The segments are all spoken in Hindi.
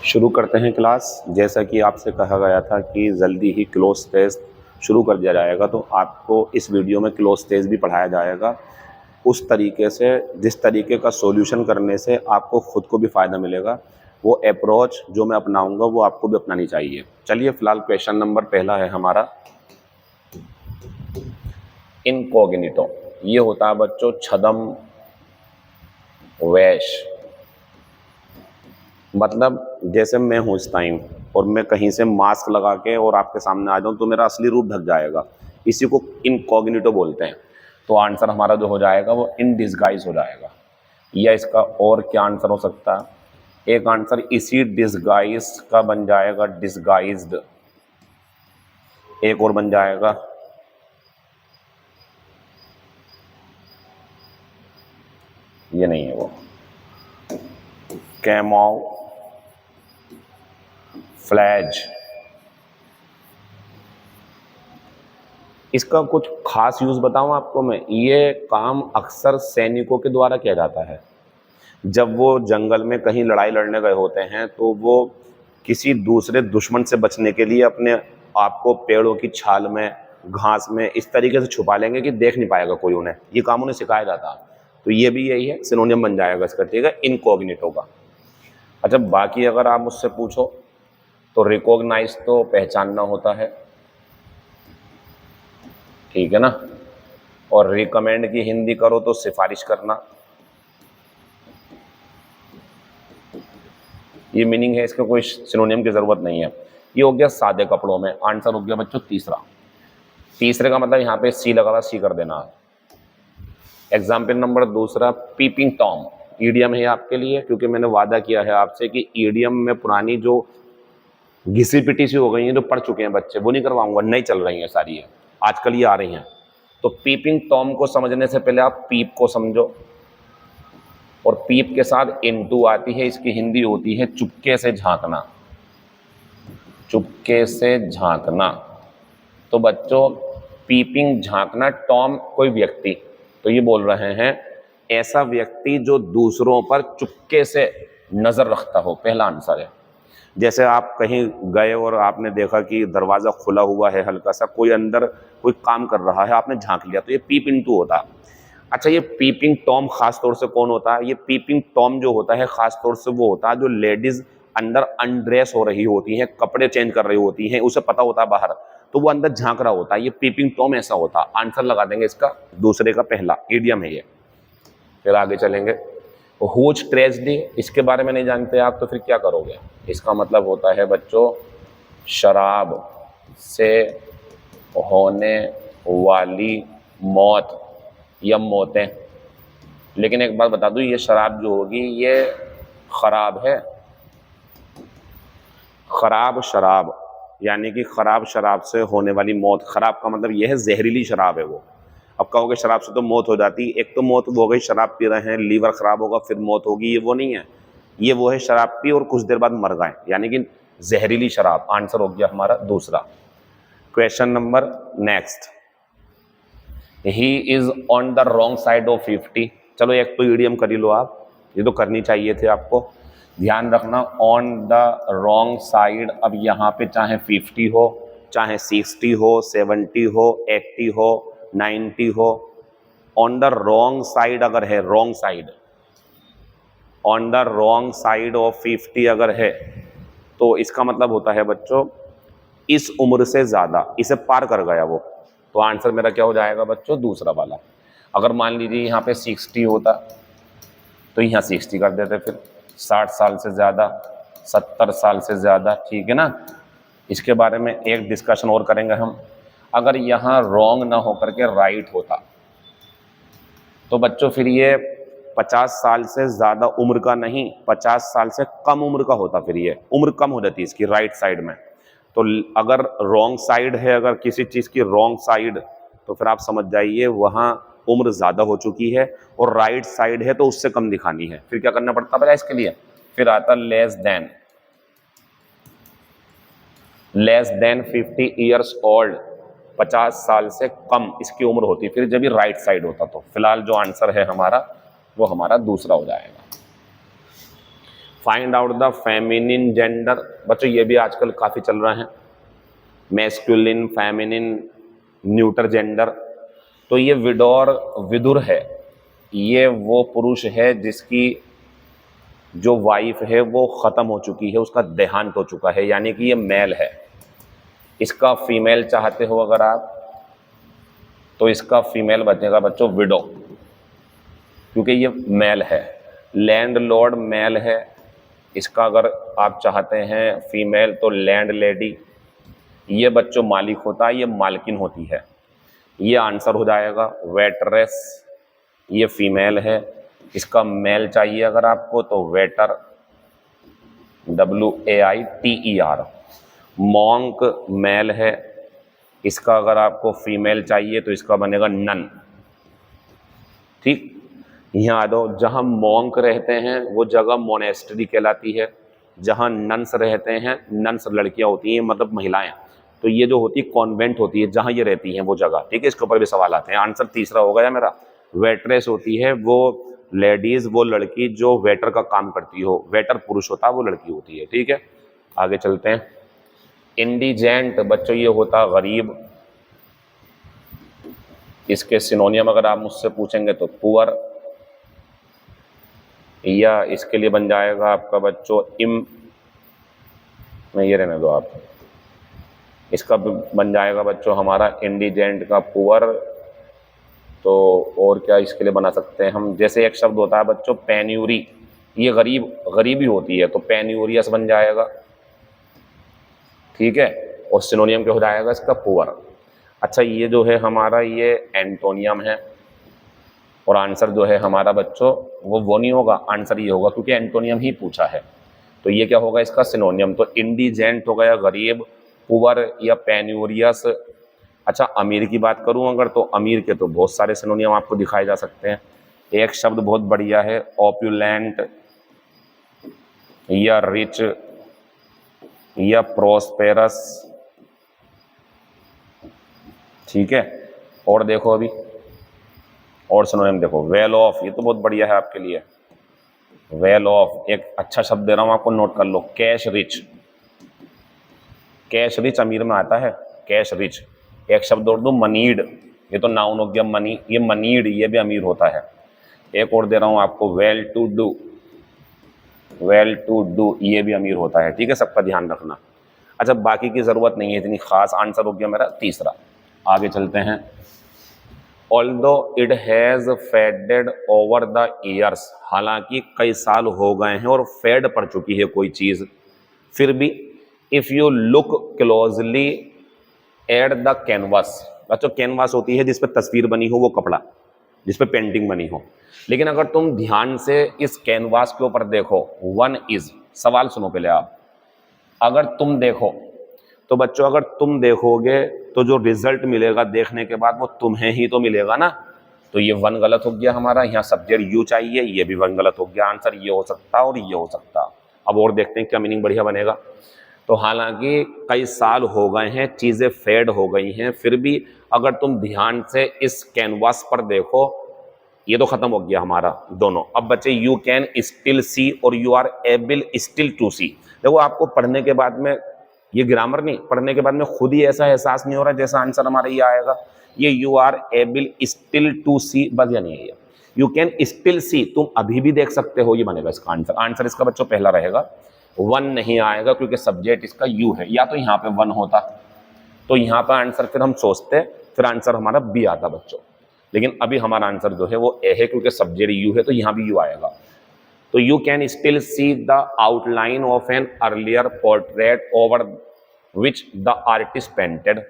शुरू करते हैं क्लास। जैसा कि आपसे कहा गया था कि जल्दी ही क्लोज टेस्ट शुरू कर दिया जाएगा, तो आपको इस वीडियो में क्लोज टेस्ट भी पढ़ाया जाएगा उस तरीके से जिस तरीके का सॉल्यूशन करने से आपको खुद को भी फ़ायदा मिलेगा। वो अप्रोच जो मैं अपनाऊंगा वो आपको भी अपनानी चाहिए। चलिए फिलहाल क्वेश्चन नंबर पहला है हमारा इनकॉग्निटो। ये होता है बच्चों छदम वैश। मतलब जैसे मैं हूँ इस टाइम और मैं कहीं से मास्क लगा के और आपके सामने आ जाऊँ तो मेरा असली रूप ढक जाएगा, इसी को इनकॉग्निटो बोलते हैं। तो आंसर हमारा जो हो जाएगा वो इन डिस्गाइज हो जाएगा। या इसका और क्या आंसर हो सकता है? एक आंसर इसी डिस्गाइज का बन जाएगा डिस्गाइज्ड। एक और बन जाएगा ये नहीं है वो कैमोफ्लेज। इसका कुछ खास यूज बताऊं आपको मैं, ये काम अक्सर सैनिकों के द्वारा किया जाता है। जब वो जंगल में कहीं लड़ाई लड़ने गए होते हैं तो वो किसी दूसरे दुश्मन से बचने के लिए अपने आप को पेड़ों की छाल में, घास में इस तरीके से छुपा लेंगे कि देख नहीं पाएगा कोई उन्हें। ये काम उन्हें सिखाया जाता है। तो ये भी यही है, सिनोनियम बन जाएगा इसका, ठीक है, इनकॉग्निटो का। अच्छा, बाकी अगर आप मुझसे पूछो तो रिकॉग्नाइज तो पहचानना होता है, ठीक है ना। और रिकमेंड की हिंदी करो तो सिफारिश करना। ये मीनिंग है, इसका कोई सिनोनियम की जरूरत नहीं है। ये हो गया सादे कपड़ों में। आंसर हो गया बच्चों तीसरा। तीसरे का मतलब यहाँ पे सी लगा हुआ, सी कर देना। एग्जाम्पल नंबर दूसरा पीपिंग टॉम। ईडियम है आपके लिए, क्योंकि मैंने वादा किया है आपसे कि ईडियम में पुरानी जो घिसी पिटी सी हो गई है, जो पढ़ चुके हैं बच्चे, वो नहीं करवाऊंगा, नहीं चल रही है सारी, है आजकल ये आ रही हैं। तो पीपिंग टॉम को समझने से पहले आप पीप को समझो, और पीप के साथ इनटू आती है, इसकी हिंदी होती है चुपके से झांकना। चुपके से झांकना। तो बच्चों पीपिंग झांकना, टॉम कोई व्यक्ति, तो ये बोल रहे हैं ऐसा व्यक्ति जो दूसरों पर चुपके से नजर रखता हो, पहला आंसर है। जैसे आप कहीं गए और आपने देखा कि दरवाजा खुला हुआ है, हल्का सा कोई अंदर कोई काम कर रहा है, आपने झांक लिया, तो ये पीप इनटू होता है। अच्छा, ये पीपिंग टॉम खास तौर से कौन होता है? ये पीपिंग टॉम जो होता है खास तौर से वो होता है जो लेडीज अंदर अनड्रेस हो रही होती हैं, कपड़े चेंज कर रही होती हैं, उसे पता होता है बाहर, तो वो अंदर झांक रहा होता है। ये पीपिंग टॉम ऐसा होता है। आंसर लगा देंगे इसका दूसरे का पहला, ईडियम है ये। फिर आगे चलेंगे। हुज ट्रेजेडी, इसके बारे में नहीं जानते आप तो फिर क्या करोगे? इसका मतलब होता है बच्चों शराब से होने वाली मौत या मौतें। लेकिन एक बात बता दूं, ये शराब जो होगी ये खराब है। खराब शराब यानी कि खराब शराब से होने वाली मौत। खराब का मतलब यह है जहरीली शराब है वो। अब कहोगे शराब से तो मौत हो जाती, एक तो मौत वो हो गई शराब पी रहे हैं, लीवर खराब होगा फिर मौत होगी, ये वो नहीं है। ये वो है शराब पी और कुछ देर बाद मर गए, यानी कि जहरीली शराब। आंसर हो गया हमारा दूसरा। Question number next, he is on the wrong side of 50। चलो एक तो ईडियम कर ही लो आप, ये तो करनी चाहिए थे आपको। ध्यान रखना, ऑन द रॉन्ग साइड। अब यहाँ पे चाहे 50 हो, चाहे 60 हो, 70 हो, 80 हो, 90 हो, ऑन द रॉन्ग साइड अगर है, wrong side, on the wrong side of 50 अगर है, तो इसका मतलब होता है बच्चों इस उम्र से ज्यादा, इसे पार कर गया वो। तो आंसर मेरा क्या हो जाएगा बच्चों? दूसरा वाला। अगर मान लीजिए यहाँ पे 60 होता तो यहाँ 60 कर देते, फिर 60 साल से ज्यादा, 70 साल से ज्यादा, ठीक है ना। इसके बारे में एक डिस्कशन और करेंगे हम। अगर यहाँ रॉन्ग ना होकर के राइट होता तो बच्चों फिर ये 50 साल से ज्यादा उम्र का नहीं, 50 साल से कम उम्र का होता, फिर ये उम्र कम हो जाती इसकी राइट साइड में। तो अगर रॉन्ग साइड है, अगर किसी चीज की रॉन्ग साइड, तो फिर आप समझ जाइए वहां उम्र ज्यादा हो चुकी है। और राइट साइड है तो उससे कम दिखानी है, फिर क्या करना पड़ता है इसके लिए? फिर आता less than. Less than 50 years old, 50 साल से कम इसकी उम्र होती, फिर जब ये राइट साइड होता। तो फिलहाल जो आंसर है हमारा वो हमारा दूसरा हो जाएगा। Find out the feminine gender, बच्चों ये भी आजकल काफ़ी चल रहा है, मैस्कुलिन, फेमिनिन, न्यूटर जेंडर। तो ये विडोर, विदुर है, ये वो पुरुष है जिसकी जो वाइफ है वो ख़त्म हो चुकी है, उसका देहांत हो चुका है, यानी कि ये मेल है। इसका फीमेल चाहते हो अगर आप, तो इसका फीमेल बचेगा बच्चों विडो, क्योंकि ये मेल है। लैंड लॉर्ड मेल है, इसका अगर आप चाहते हैं फीमेल तो लैंड लेडी, ये बच्चों मालिक होता है, ये मालकिन होती है, ये आंसर हो जाएगा। वेटरेस, ये फीमेल है, इसका मेल चाहिए अगर आपको तो वेटर, WAITER। मॉन्क मेल है, इसका अगर आपको फीमेल चाहिए तो इसका बनेगा नन। ठीक, यहाँ आ दो, जहाँ मॉन्क रहते हैं वो जगह मोनेस्ट्री कहलाती है, जहाँ नन्स रहते हैं, नन्स लड़कियाँ होती हैं मतलब महिलाएं, तो ये जो होती है कॉन्वेंट होती है, जहाँ ये रहती हैं वो जगह। ठीक है, इसके ऊपर भी सवाल आते हैं। आंसर तीसरा हो गया मेरा। वेटरेस होती है वो लेडीज़, वो लड़की जो वेटर का काम करती हो, वेटर पुरुष होता है, वो लड़की होती है। ठीक है, आगे चलते हैं। इंडिजेंट बच्चों ये होता गरीब, इसके सिनोनियम अगर आप मुझसे पूछेंगे तो पुअर, या इसके लिए बन जाएगा आपका बच्चों नहीं ये रहने दो आप, इसका बन जाएगा बच्चों हमारा इंडिजेंट का पुअर। तो और क्या इसके लिए बना सकते हैं हम, जैसे एक शब्द होता है बच्चों पेन्यूरी, ये गरीबी होती है, तो पेन्यूरियस बन जाएगा। ठीक है, और सिनोनियम क्या हो जाएगा इसका पुअर। अच्छा, ये जो है हमारा ये एंटोनियम है, और आंसर जो है हमारा बच्चों वो नहीं होगा, आंसर ये होगा क्योंकि एंटोनियम ही पूछा है। तो ये क्या होगा इसका सिनोनियम, तो इंडिजेंट हो गया गरीब, पुअर या पेन्यूरियस। अच्छा, अमीर की बात करूं अगर, तो अमीर के तो बहुत सारे सिनोनियम आपको दिखाए जा सकते हैं। एक शब्द बहुत बढ़िया है ऑप्युलेंट, या रिच, या प्रोस्पेरस। ठीक है, और देखो अभी और सिनोनिम देखो, वेल ऑफ, ये तो बहुत बढ़िया है आपके लिए, वेल ऑफ। एक अच्छा शब्द दे रहा हूं आपको, नोट कर लो, कैश रिच। कैश रिच अमीर में आता है, कैश रिच। एक शब्द और दो, मनीड, ये तो नाउन हो गया मनी, ये मनीड, ये भी अमीर होता है। एक और दे रहा हूं आपको, well to do, well to do, ये भी अमीर होता है। ठीक है, सबका ध्यान रखना। अच्छा, बाकी की जरूरत नहीं है इतनी खास, आंसर हो गया मेरा तीसरा। आगे चलते हैं। Although it has faded over the years, हालांकि कई साल हो गए हैं और फेड पड़ चुकी है कोई चीज़, फिर भी if you look closely at the canvas, बच्चों कैनवास होती है जिस पर तस्वीर बनी हो, वो कपड़ा जिस पर पेंटिंग बनी हो। लेकिन अगर तुम ध्यान से इस कैनवास के ऊपर देखो, वन इज, सवाल सुनो पहले आप, अगर तुम देखो तो बच्चों अगर तुम देखोगे तो जो रिजल्ट मिलेगा देखने के बाद वो तुम्हें ही तो मिलेगा ना। तो ये वन गलत हो गया हमारा, यहाँ सब्जेक्ट यू चाहिए, ये भी वन गलत हो गया। आंसर ये हो सकता और ये हो सकता। अब और देखते हैं क्या मीनिंग बढ़िया बनेगा। तो हालांकि कई साल हो गए हैं, चीज़ें फेड हो गई हैं, फिर भी अगर तुम ध्यान से इस कैनवास पर देखो, ये तो खत्म हो गया हमारा दोनों। अब बच्चे यू कैन स्टिल सी और you are able still to see. देखो आपको पढ़ने के बाद में, ये ग्रामर नहीं, पढ़ने के बाद में खुद ही ऐसा एहसास नहीं हो रहा जैसा आंसर हमारा ये आएगा। ये you are able still to see बस, या नहीं है, यू कैन स्टिल सी, तुम अभी भी देख सकते हो, ये बनेगा इसका आंसर। आंसर इसका बच्चों पहला रहेगा, वन नहीं आएगा क्योंकि सब्जेक्ट इसका यू है। या तो यहाँ पे वन होता तो यहाँ पर आंसर फिर हम सोचते, फिर आंसर हमारा बी आता बच्चों, लेकिन अभी हमारा आंसर जो है वो ए है क्योंकि सब्जेक्ट यू है, तो यहाँ भी यू आएगा। तो you can still see the outline of an earlier portrait over which the artist painted.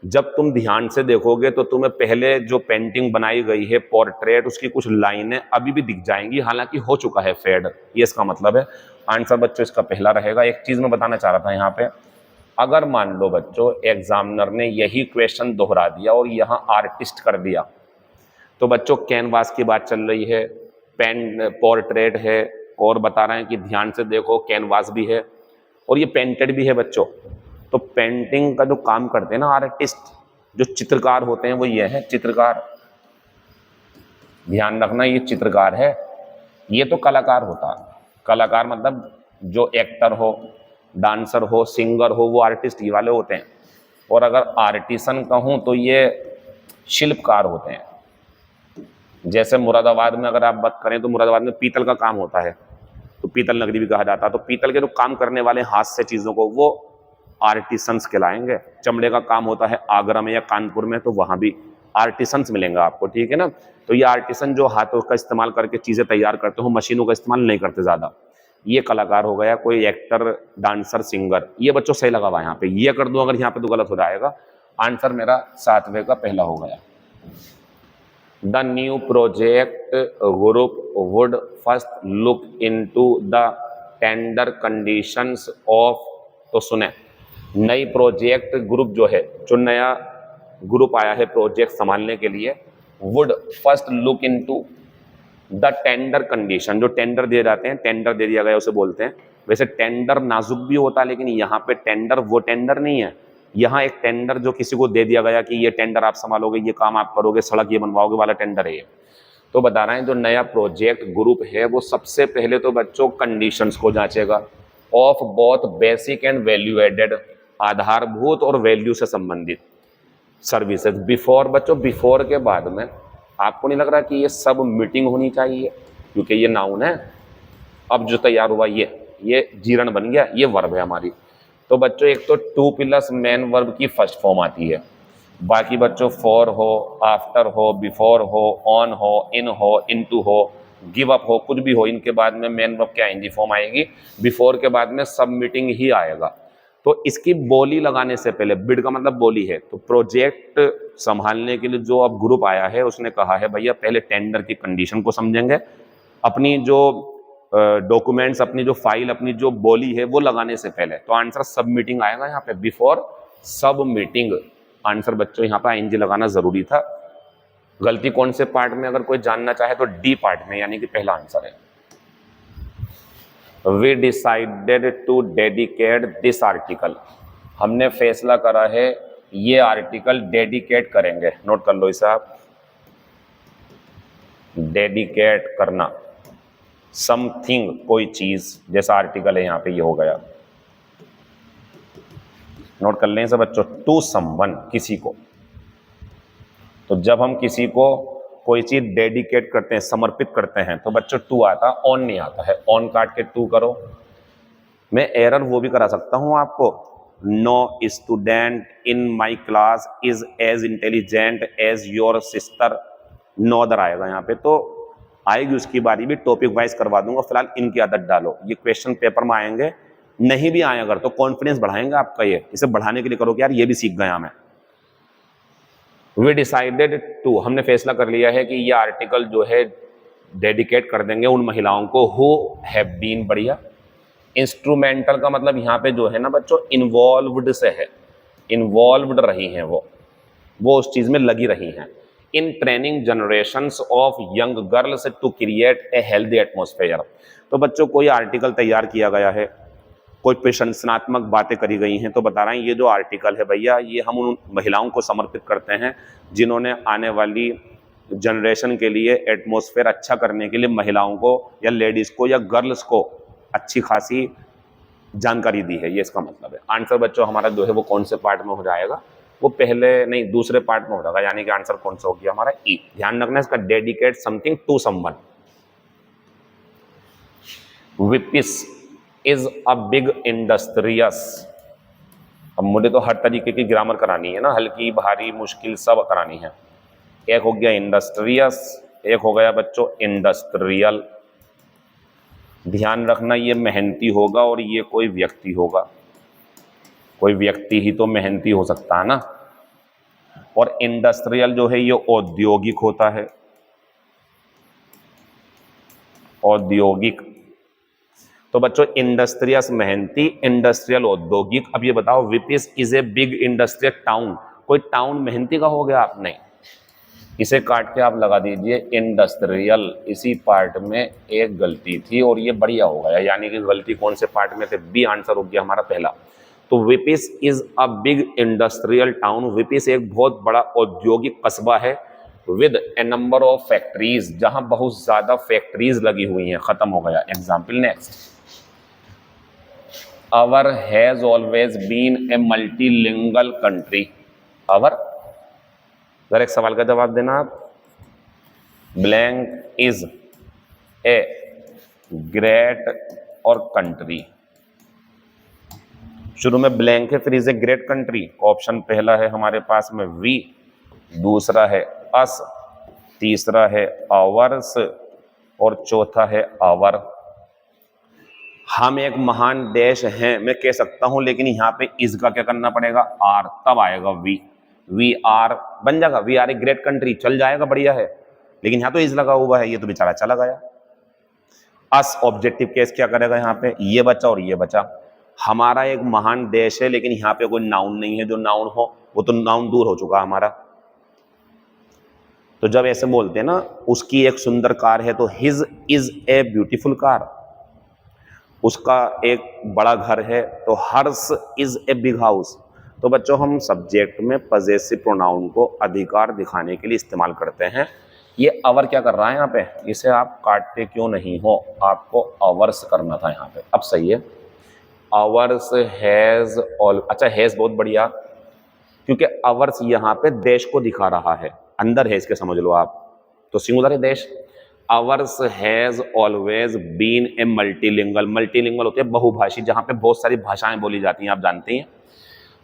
जब तुम ध्यान से देखोगे तो तुम्हें पहले जो पेंटिंग बनाई गई है पोर्ट्रेट, उसकी कुछ लाइनें अभी भी दिख जाएंगी, हालांकि हो चुका है फेड, ये इसका मतलब है। आंसर बच्चों इसका पहला रहेगा। एक चीज मैं बताना चाह रहा था यहाँ पे, अगर मान लो बच्चों एग्जामिनर ने यही क्वेश्चन दोहरा दिया और यहाँ आर्टिस्ट कर दिया, तो बच्चों कैनवास की बात चल रही है, पेन पोर्ट्रेट है, और बता रहे हैं कि ध्यान से देखो कैनवास भी है और ये पेंटेड भी है बच्चों। तो पेंटिंग का जो काम करते हैं ना आर्टिस्ट, जो चित्रकार होते हैं, वो ये है चित्रकार। ध्यान रखना, ये चित्रकार है, ये तो कलाकार होता है। कलाकार मतलब जो एक्टर हो, डांसर हो, सिंगर हो, वो आर्टिस्ट ही वाले होते हैं। और अगर आर्टिसन कहूँ तो ये शिल्पकार होते हैं। जैसे मुरादाबाद में अगर आप बात करें तो मुरादाबाद में पीतल का काम होता है, तो पीतल नगरी भी कहा जाता है। तो पीतल के जो काम करने वाले हाथ से चीज़ों को, वो आर्टिसंस कहलाएंगे। चमड़े का काम होता है आगरा में या कानपुर में, तो वहाँ भी आर्टिसंस मिलेंगे आपको, ठीक है ना। तो ये आर्टिसन जो हाथों का इस्तेमाल करके चीज़ें तैयार करते हो, मशीनों का इस्तेमाल नहीं करते ज़्यादा। ये कलाकार हो गया, कोई एक्टर, डांसर, सिंगर। ये बच्चों सही लगा हुआ यहाँ पे, ये कर दूं अगर यहाँ पे तो गलत हो जाएगा। आंसर मेरा 7वें का पहला हो गया। The new project group would first look into the tender conditions of, तो सुने, नई प्रोजेक्ट ग्रुप जो है, जो नया ग्रुप आया है प्रोजेक्ट संभालने के लिए, would first look into the tender condition. जो टेंडर दिए जाते हैं, टेंडर दे दिया गया उसे बोलते हैं। वैसे टेंडर नाजुक भी होता है, लेकिन यहाँ पे टेंडर वो टेंडर नहीं है। यहाँ एक टेंडर जो किसी को दे दिया गया कि ये टेंडर आप संभालोगे, ये काम आप करोगे, सड़क ये बनवाओगे वाला टेंडर है ये। तो बता रहे हैं जो नया प्रोजेक्ट ग्रुप है वो सबसे पहले तो बच्चों कंडीशंस को जांचेगा, of both basic and value added, आधारभूत और वैल्यू से संबंधित सर्विसेज। बिफोर बच्चों, बिफोर के बाद में आपको नहीं लग रहा कि ये सब मीटिंग होनी चाहिए, क्योंकि ये नाउन है। अब जो तैयार हुआ ये जीरण बन गया, ये वर्ब है हमारी। तो बच्चों एक तो टू प्लस मेन वर्ब की फर्स्ट फॉर्म आती है, बाकी बच्चों फॉर हो, आफ्टर हो, बिफोर हो, ऑन हो, इन हो, इनटू हो, गिव अप हो, कुछ भी हो, इनके बाद में मेन वर्ब क्या आएंगी फॉर्म आएगी। बिफोर के बाद में सब मीटिंग ही आएगा। तो इसकी बोली लगाने से पहले, बिड का मतलब बोली है, तो प्रोजेक्ट संभालने के लिए जो अब ग्रुप आया है उसने कहा है भैया पहले टेंडर की कंडीशन को समझेंगे, अपनी जो डॉक्यूमेंट्स, अपनी जो फाइल, अपनी जो बोली है वो लगाने से पहले। तो आंसर सब मीटिंग आएगा यहाँ पे, बिफोर सब मीटिंग। आंसर बच्चों यहाँ पे आईएनजी लगाना जरूरी था। गलती कौन से पार्ट में अगर कोई जानना चाहे तो डी पार्ट में, यानी कि पहला आंसर है। We decided to dedicate this article। हमने फैसला करा है ये आर्टिकल डेडिकेट करेंगे। नोट कर लो इसे आप, डेडिकेट करना समथिंग, कोई चीज, जैसा आर्टिकल है यहाँ पे ये हो गया। नोट कर लें इसे बच्चों, टू समवन, किसी को। तो जब हम किसी को कोई चीज डेडिकेट करते हैं, समर्पित करते हैं, तो बच्चों टू आता, ऑन नहीं आता है। ऑन काट के टू करो। मैं एरर वो भी करा सकता हूं आपको, no student in my class is as intelligent as your sister. No other आएगा यहाँ पे, तो आएगी उसकी बारी भी, टॉपिक वाइज करवा दूंगा। फिलहाल इनकी आदत डालो, ये क्वेश्चन पेपर में आएंगे, नहीं भी आए अगर तो कॉन्फिडेंस बढ़ाएंगे आपका। ये इसे बढ़ाने के लिए करो कि यार ये भी सीख गया मैं। वी डिसाइडेड टू, हमने फैसला कर लिया है कि ये आर्टिकल जो है डेडिकेट कर देंगे उन महिलाओं को हु हैव बीन, बढ़िया। इंस्ट्रूमेंटल का मतलब यहाँ पे जो है ना बच्चों, इन्वॉल्व्ड से है, इन्वॉल्व्ड रही हैं वो उस चीज में लगी रही हैं। In training generations of young girls to create a healthy atmosphere. तो बच्चों कोई आर्टिकल तैयार किया गया है, कोई प्रशंसनात्मक बातें करी गई हैं, तो बता रहे हैं ये जो आर्टिकल है भैया, ये हम उन महिलाओं को समर्पित करते हैं जिन्होंने आने वाली जनरेशन के लिए एटमॉस्फेयर अच्छा करने के लिए महिलाओं को या लेडीज को या गर्ल्स को अच्छी खासी जानकारी दी है, ये इसका मतलब है। आंसर बच्चों हमारा जो है वो कौन से पार्ट में हो जाएगा, वो पहले नहीं दूसरे पार्ट में हो जाएगा, यानी कि आंसर कौन सा हो गया हमारा ई। ध्यान रखना इसका, डेडिकेट समथिंग टू समवन। विपिस इज अ बिग इंडस्ट्रियस। अब मुझे तो हर तरीके की ग्रामर करानी है ना, हल्की भारी मुश्किल सब करानी है। एक हो गया इंडस्ट्रियस, एक हो गया बच्चों इंडस्ट्रियल। ध्यान रखना ये मेहनती होगा और ये कोई व्यक्ति होगा, कोई व्यक्ति ही तो मेहनती हो सकता है ना। और इंडस्ट्रियल जो है ये औद्योगिक होता है, औद्योगिक। तो बच्चों इंडस्ट्रियस मेहनती, इंडस्ट्रियल औद्योगिक। अब ये बताओ, विपिस is a big industrial town, कोई टाउन मेहनती का हो गया आप? नहीं, इसे काट के आप लगा दीजिए इंडस्ट्रियल। इसी पार्ट में एक गलती थी और ये बढ़िया हो गया, यानी कि गलती कौन से पार्ट में थे, बी आंसर हो गया हमारा पहला। तो विपिस is a big industrial town. विपिस एक बहुत बड़ा औद्योगिक कस्बा है with a number of factories, जहां बहुत ज्यादा फैक्ट्रीज लगी हुई हैं। खत्म हो गया। Example next, our has always been a multilingual country. Our, जरा एक सवाल का जवाब देना आप। ब्लैंक इज ए ग्रेट और कंट्री, शुरू में ब्लैंक है फिर is a great country. Option पहला है हमारे पास में वी, दूसरा है अस, तीसरा है आवर्स और चौथा है आवर। हम एक महान देश हैं मैं कह सकता हूं, लेकिन यहां पे इज का क्या करना पड़ेगा, आर, तब आएगा वी। वी आर बन जाएगा, we are a great country, चल जाएगा, बढ़िया है, लेकिन यहां तो इज लगा हुआ है, ये तो बेचारा चला गया। अस ऑब्जेक्टिव केस क्या करेगा, यहां पे ये बचा और ये बचा। हमारा एक महान देश है, लेकिन यहां पे कोई नाउन नहीं है, जो नाउन हो वो तो नाउन दूर हो चुका हमारा। तो जब ऐसे बोलते हैं ना, उसकी एक सुंदर कार है, तो his is a beautiful car. उसका एक बड़ा घर है, तो hers is a big house. तो बच्चों हम सब्जेक्ट में पजेसिव प्रोनाउन को अधिकार दिखाने के लिए इस्तेमाल करते हैं। ये अवर क्या कर रहा है यहाँ पे, इसे आप काटते क्यों नहीं हो, आपको अवर्स करना था यहाँ पे। अब सही है, अवर्स हैज ऑल, अच्छा हैज बहुत बढ़िया, क्योंकि अवर्स यहाँ पे देश को दिखा रहा है, अंदर है इसके, समझ लो आप, तो सिंगुलर है देश। Ours has always been a multilingual, multilingual होते हैं बहुभाषी, जहाँ पे बहुत सारी भाषाएं बोली जाती हैं, आप जानते हैं।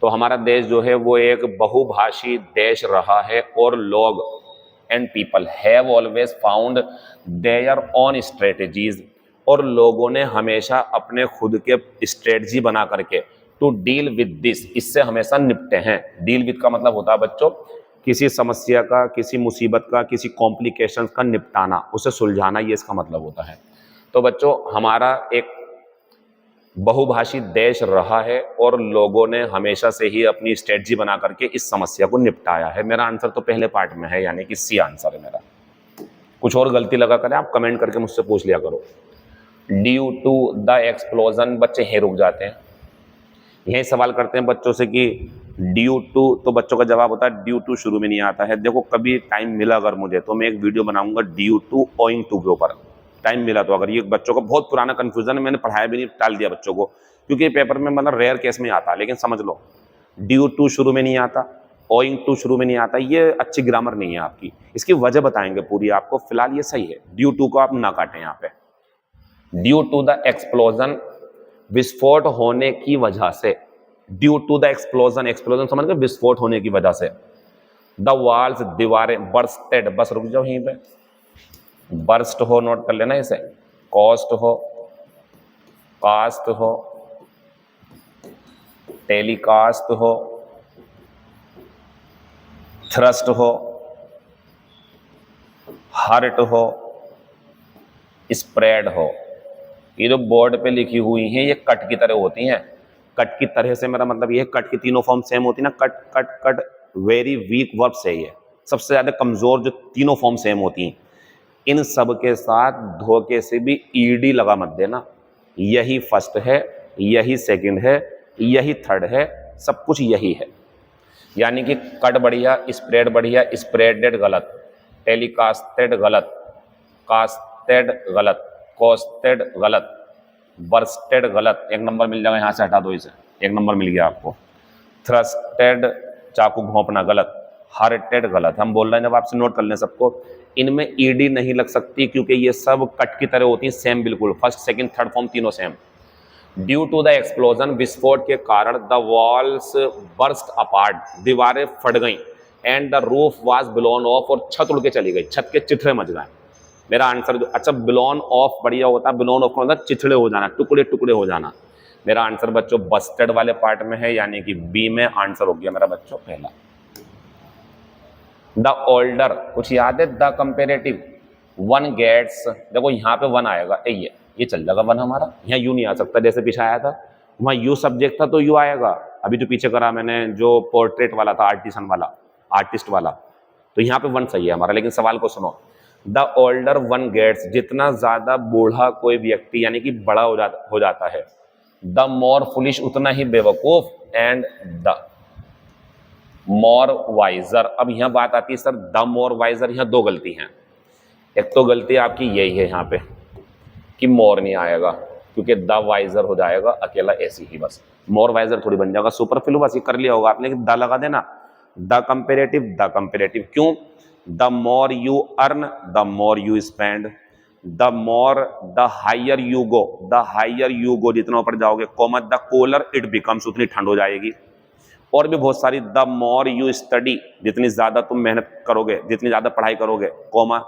तो हमारा देश जो है वो एक बहुभाषी देश रहा है, और लोग and people have always found their own strategies, और लोगों ने हमेशा अपने खुद के स्ट्रेटजी बना करके टू डील विद दिस, इससे हमेशा निपटे हैं। डील विद का मतलब होता है बच्चों किसी समस्या का, किसी मुसीबत का, किसी कॉम्प्लिकेशंस का निपटाना, उसे सुलझाना, ये इसका मतलब होता है। तो बच्चों हमारा एक बहुभाषी देश रहा है, और लोगों ने हमेशा से ही अपनी स्ट्रेटजी बना करके इस समस्या को निपटाया है। मेरा आंसर तो पहले पार्ट में है, यानी कि सी आंसर है मेरा। कुछ और गलती लगा करें आप कमेंट करके मुझसे पूछ लिया करो। ड्यू टू द एक्सप्लोजन, बच्चे यहीं रुक जाते हैं, यही सवाल करते हैं बच्चों से कि ड्यू टू, तो बच्चों का जवाब होता है ड्यू टू शुरू में नहीं आता है। देखो कभी टाइम मिला अगर मुझे, तो मैं एक वीडियो बनाऊंगा ड्यू टू ओइंग टू के ऊपर, टाइम मिला तो। अगर ये बच्चों को बहुत पुराना कंफ्यूजन है, मैंने पढ़ाया भी नहीं, टाल दिया बच्चों को, क्योंकि पेपर में मतलब रेयर केस में आता है। लेकिन समझ लो ड्यू टू शुरू में नहीं आता, ओइंग टू शुरू में नहीं आता, ये अच्छी ग्रामर नहीं है आपकी। इसकी वजह बताएंगे पूरी आपको, फिलहाल ये सही है, ड्यू टू को आप ना काटें यहाँ पे। ड्यू टू द एक्सप्लोजन, विस्फोट होने की वजह से, due to the explosion, explosion समझ गए, विस्फोट होने की वजह से। द वॉल्स, दीवारें, बर्स्टेड, बस रुक जाओ यहीं पे, बर्स्ट हो नोट कर लेना इसे, कॉस्ट हो, कास्ट हो, टेलीकास्ट हो, थ्रस्ट हो, हर्ट हो, स्प्रेड हो। ये जो बोर्ड पे लिखी हुई हैं ये कट की तरह होती हैं। कट की तरह से मेरा मतलब ये है, कट की तीनों फॉर्म सेम होती है ना, cut cut cut, very weak verb से ये सबसे ज्यादा कमजोर जो तीनों फॉर्म सेम होती हैं। इन सब के साथ धोखे से भी ईडी लगा मत देना, यही फर्स्ट है, यही सेकंड है, यही थर्ड है, सब कुछ यही है। यानी कि कट बढ़िया, स्प्रेड बढ़िया, स्प्रेडेड गलत, टेलीकास्टेड गलत, कास्टेड गलत, कोस्टेड गलत, बर्स्टेड गलत, एक नंबर मिल जाएगा, यहाँ से हटा दो इसे, एक नंबर मिल गया आपको। थ्रस्टेड, चाकू घोंपना गलत, हार्टेड गलत। हम बोल रहे हैं जब आपसे नोट कर लें सबको, इनमें ईडी नहीं लग सकती क्योंकि ये सब कट की तरह होती हैं, सेम बिल्कुल, फर्स्ट सेकंड थर्ड फॉर्म तीनों same. Due to the explosion, विस्फोट के कारण, द वॉल्स बर्स्ट अपार्ट, दीवारें फट गईं, and the roof was blown of, और छत उड़ के चली गई, छत के चिथड़े मच गए। मेरा आंसर जो, अच्छा ब्लोन ऑफ बढ़िया होता है, ब्लोन ऑफ का मतलब चिथड़े हो जाना, टुकड़े टुकड़े हो जाना। मेरा आंसर बच्चों बस्टेड वाले पार्ट में है, यानी कि बी में आंसर हो गया मेरा बच्चों पहला। द ओल्डर, कुछ याद है, द कंपेरेटिव, वन गेट्स, देखो यहाँ पे वन आएगा, ये चल जाएगा वन हमारा, यहाँ यू नहीं आ सकता, जैसे पीछे आया था वहाँ यू सब्जेक्ट था तो यू आएगा। अभी जो पीछे करा मैंने जो पोर्ट्रेट वाला था, आर्टिसन वाला, आर्टिस्ट वाला, तो यहाँ पे वन सही है हमारा। लेकिन सवाल को सुनो, द ओल्डर वन गेट्स, जितना ज्यादा बूढ़ा कोई व्यक्ति यानी कि बड़ा हो जाता है, द मोर फुलिश, उतना ही बेवकूफ, एंड द मोर वाइजर। अब यहां बात आती है सर द मोर वाइजर, यहां दो गलती हैं। एक तो गलती आपकी यही है यहाँ पे कि मोर नहीं आएगा, क्योंकि द वाइजर हो जाएगा अकेला ऐसी ही बस, मोर वाइजर थोड़ी बन जाएगा, सुपरफ्लुअस ये कर लिया होगा आपने, द लगा देना, द कंपेरेटिव क्यों, the more you earn the more you spend, the more the higher you go जितना ऊपर जाओगे, comma the colder it becomes उतनी ठंड हो जाएगी। और भी बहुत सारी, द मोर यू स्टडी जितनी ज्यादा तुम मेहनत करोगे, जितनी ज्यादा पढ़ाई करोगे, comma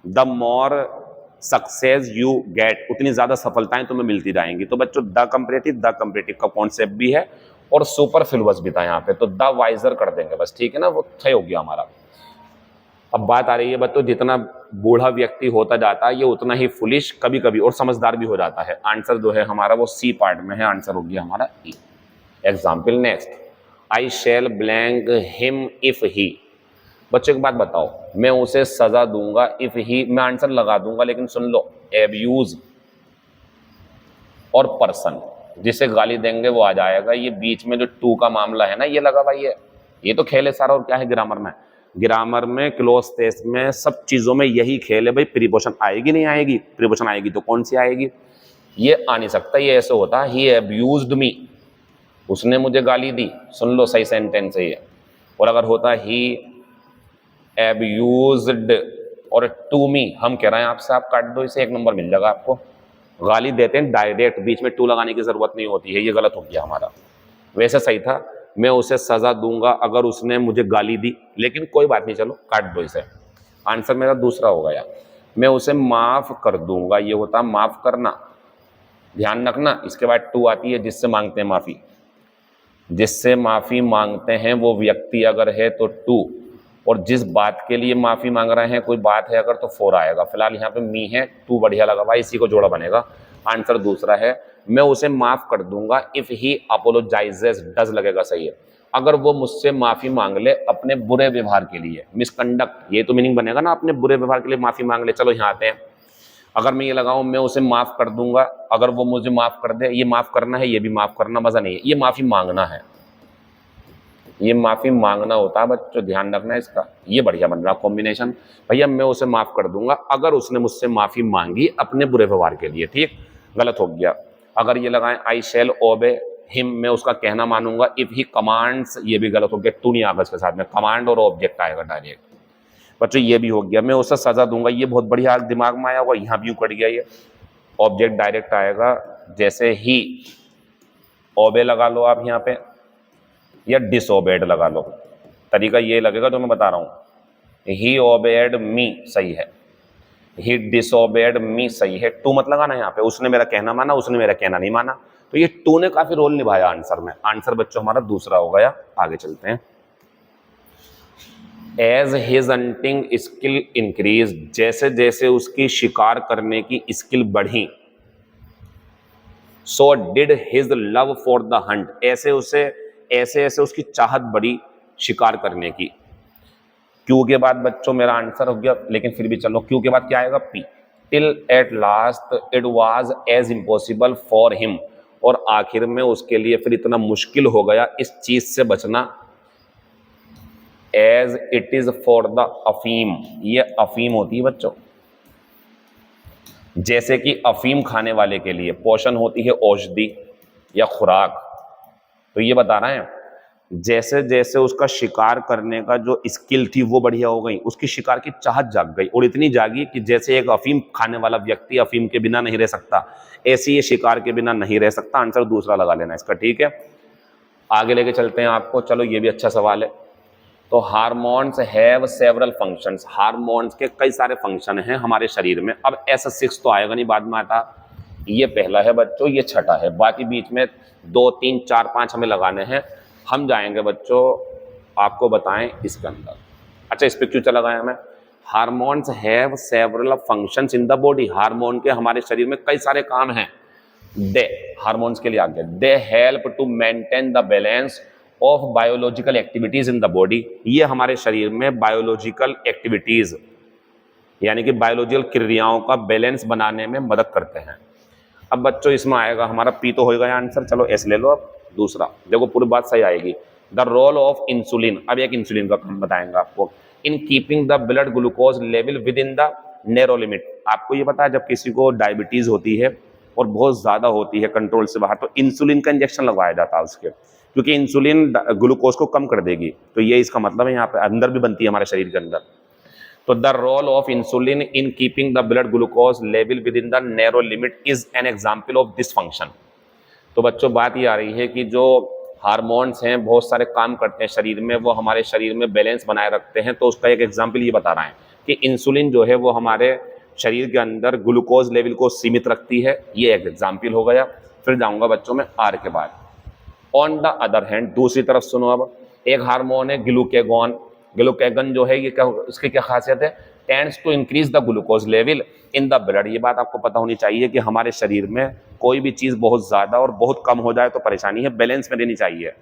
the more success you get उतनी ज्यादा सफलताएं तुम्हें मिलती जाएंगी। तो बच्चों द कंपरेटिव का कॉन्सेप्ट भी है और सुपरफ्लुअस भी था यहाँ पे, तो द वाइजर कर देंगे बस, ठीक है ना, वो तय हो गया हमारा। अब बात आ रही है बच्चों, जितना बूढ़ा व्यक्ति होता जाता है ये उतना ही फुलिश कभी कभी और समझदार भी हो जाता है। आंसर जो है हमारा वो सी पार्ट में है, आंसर हो गया हमारा E. Example next, I shall blank him if he. बच्चों एक बात बताओ, मैं उसे सजा दूंगा इफ ही, मैं आंसर लगा दूंगा लेकिन सुन लो, एब्यूज और पर्सन जिसे गाली देंगे वो आ जाएगा। ये बीच में जो टू का मामला है ना ये लगा भाई, ये तो खेल है सारा। और क्या है ग्रामर में क्लोज टेस्ट में सब चीजों में यही खेल है भाई, प्रीपोजिशन आएगी नहीं आएगी, प्रीपोजिशन आएगी तो कौन सी आएगी, ये आ नहीं सकता, ये ऐसे होता ही एब्यूज्ड मी, उसने मुझे गाली दी, सुन लो सही सेंटेंस है ये। और अगर होता ही एब्यूज्ड और टू मी, हम कह रहे हैं आपसे आप काट दो इसे, 1 नंबर मिल जाएगा आपको। गाली देते हैं डायरेक्ट, बीच में टू लगाने की जरूरत नहीं होती है, ये गलत हो गया हमारा। वैसे सही था, मैं उसे सजा दूंगा अगर उसने मुझे गाली दी, लेकिन कोई बात नहीं, चलो काट दो इसे। आंसर मेरा दूसरा हो गया, मैं उसे माफ कर दूंगा, ये होता माफ करना। ध्यान रखना, इसके बाद टू आती है जिससे मांगते हैं माफी, जिससे माफी मांगते हैं वो व्यक्ति अगर है तो टू, और जिस बात के लिए माफी मांग रहे हैं कोई बात है अगर तो 4 आएगा। फिलहाल यहाँ पे मी है, टू बढ़िया लगा भाई, इसी को जोड़ा बनेगा। आंसर दूसरा है, मैं उसे माफ कर दूंगा इफ ही अपोलोजाइजेस, डज लगेगा सही है, अगर वो मुझसे माफी मांग ले अपने बुरे व्यवहार के लिए, मिसकंडक्ट, ये तो मीनिंग बनेगा ना, अपने बुरे व्यवहार के लिए माफी मांग ले। चलो यहाँ आते हैं, अगर मैं ये लगाऊं मैं उसे माफ कर दूंगा अगर वो मुझे माफ कर दे, ये माफ करना है, ये भी माफ करना, मजा नहीं है, ये माफी मांगना है, ये माफी मांगना होता है बच्चों, ध्यान रखना है इसका। ये बढ़िया बन रहा कॉम्बिनेशन, भैया मैं उसे माफ कर दूंगा अगर उसने मुझसे माफी मांगी अपने बुरे व्यवहार के लिए, ठीक, गलत हो गया। अगर ये लगाएं आई शैल ओबे हिम, मैं उसका कहना मानूंगा इफ ही कमांड्स, ये भी गलत हो गया, टू नहीं आएगा इसके साथ में, कमांड और ऑब्जेक्ट आएगा डायरेक्ट। बच्चों ये भी हो गया, मैं उसे सजा दूंगा, ये बहुत बढ़िया दिमाग में आया हुआ, यहाँ भी कट गया, ये ऑब्जेक्ट डायरेक्ट आएगा, जैसे ही ओबे लगा लो आप यहाँ पे, या डिसओबेड लगा लो, तरीका ये लगेगा जो मैं बता रहा हूं। ही ओबेड मी सही है, ही डिसओबेड मी सही है, टू मत लगाना यहाँ पे, उसने मेरा कहना माना, उसने मेरा कहना नहीं माना, तो ये टू ने काफी रोल निभाया आंसर में। आंसर बच्चों हमारा दूसरा हो गया। आगे चलते हैं, as his hunting skill increase, जैसे जैसे उसकी शिकार करने की स्किल बढ़ी, so did his love for the hunt, ऐसे ऐसे उसकी चाहत बढ़ी शिकार करने की। क्यू के बाद बच्चों मेरा आंसर हो गया, लेकिन फिर भी चलो क्यू के बाद क्या आएगा, P, till at last it was as impossible for him, और आखिर में उसके लिए फिर इतना मुश्किल हो गया इस चीज से बचना, as it is for the अफीम, ये अफीम होती है बच्चों, जैसे कि अफीम खाने वाले के लिए पोषण होती है औषधि या खुराक। तो ये बता रहे हैं जैसे जैसे उसका शिकार करने का जो स्किल थी वो बढ़िया हो गई, उसकी शिकार की चाहत जाग गई, और इतनी जागी कि जैसे एक अफीम खाने वाला व्यक्ति अफीम के बिना नहीं रह सकता, ऐसे ये शिकार के बिना नहीं रह सकता। आंसर दूसरा लगा लेना इसका, ठीक है। आगे लेके चलते हैं आपको, चलो ये भी अच्छा सवाल है। तो hormones have several functions, hormones के कई सारे फंक्शन हैं हमारे शरीर में। अब ऐसा 6 तो आएगा नहीं, बाद में आता, ये पहला है बच्चों, ये छठा है, बाकी बीच में 2, 3, 4, 5 हमें लगाने हैं। हम जाएंगे बच्चों आपको बताएं इसके अंदर। अच्छा इस पे क्यों चला गया हमें, hormones have several functions in the body, hormone के हमारे शरीर में कई सारे काम हैं। दे हार्मोन्स के लिए आगे, they help to maintain the balance of biological activities in the body, ये हमारे शरीर में बायोलॉजिकल एक्टिविटीज यानी कि बायोलॉजिकल क्रियाओं का बैलेंस बनाने में मदद करते हैं। अब बच्चों इसमें आएगा हमारा पी तो हो गया आंसर, चलो एस ले लो। अब दूसरा देखो, पूरी बात सही आएगी, द रोल ऑफ इंसुलिन, अब एक इंसुलिन का काम बताएंगे आपको, इन keeping the blood glucose level within the narrow limit. आपको ये पता है जब किसी को डायबिटीज होती है और बहुत ज़्यादा होती है कंट्रोल से बाहर, तो इंसुलिन का इंजेक्शन लगवाया जाता है उसके, क्योंकि इंसुलिन ग्लूकोज को कम कर देगी। तो ये इसका मतलब है, यहाँ पे अंदर भी बनती है हमारे शरीर के अंदर। तो the role of insulin in keeping the blood glucose level within the narrow limit is an example of this function. तो बच्चों बात ये आ रही है कि जो हार्मोन्स हैं बहुत सारे काम करते हैं शरीर में, वो हमारे शरीर में बैलेंस बनाए रखते हैं। तो उसका एक एग्जाम्पल ये बता रहा है कि इंसुलिन जो है वो हमारे शरीर के अंदर ग्लूकोज लेवल को सीमित रखती है, ये एक एग्जाम्पल हो गया। फिर जाऊंगा बच्चों में आर के बाद। ऑन द अदर हैंड, दूसरी तरफ सुनो, अब एक हार्मोन है ग्लूकेगॉन। ग्लूकेगन जो है ये क्या, इसकी क्या खासियत है, tends to increase the glucose level in the blood. ये बात आपको पता होनी चाहिए कि हमारे शरीर में कोई भी चीज बहुत ज्यादा और बहुत कम हो जाए तो परेशानी है, बैलेंस में रहनी चाहिए।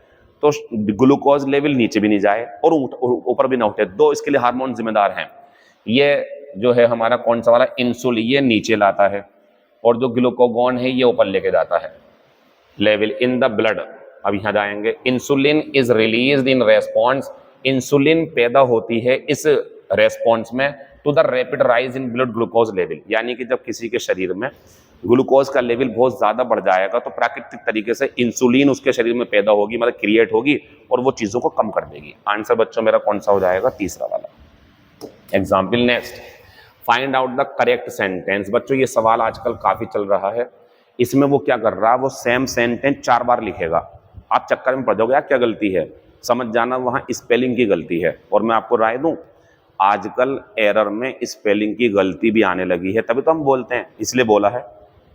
तो ग्लूकोज लेवल नीचे भी नहीं जाए और ऊपर भी ना उठे, दो इसके लिए हार्मोन जिम्मेदार हैं। ये जो है हमारा कौन सा वाला, इंसुलिन, ये नीचे लाता है, और जो ग्लूकोगॉन है ये ऊपर लेके जाता है लेवल इन द ब्लड। अब यहां जाएंगे, insulin is released in response. Insulin पैदा होती है इस रेस्पॉन्स में to the rapid rise in blood glucose level. यानी कि जब किसी के शरीर में ग्लूकोज का लेवल बहुत ज्यादा बढ़ जाएगा तो प्राकृतिक तरीके से इंसुलिन उसके शरीर में पैदा होगी, मतलब क्रिएट होगी, और वो चीजों को कम कर देगी। आंसर बच्चों मेरा कौन सा हो जाएगा, तीसरा वाला। Example next, find out the correct sentence. बच्चों ये सवाल आजकल काफी चल रहा है। इसमें वो क्या कर रहा है, वो सेम सेंटेंस 4 बार लिखेगा। आप चक्कर में पड़ जाओगे, यार क्या गलती है, समझ जाना वहां स्पेलिंग की गलती है। और मैं आपको राय दूं, आजकल एरर में स्पेलिंग की गलती भी आने लगी है, तभी तो हम बोलते हैं, इसलिए बोला है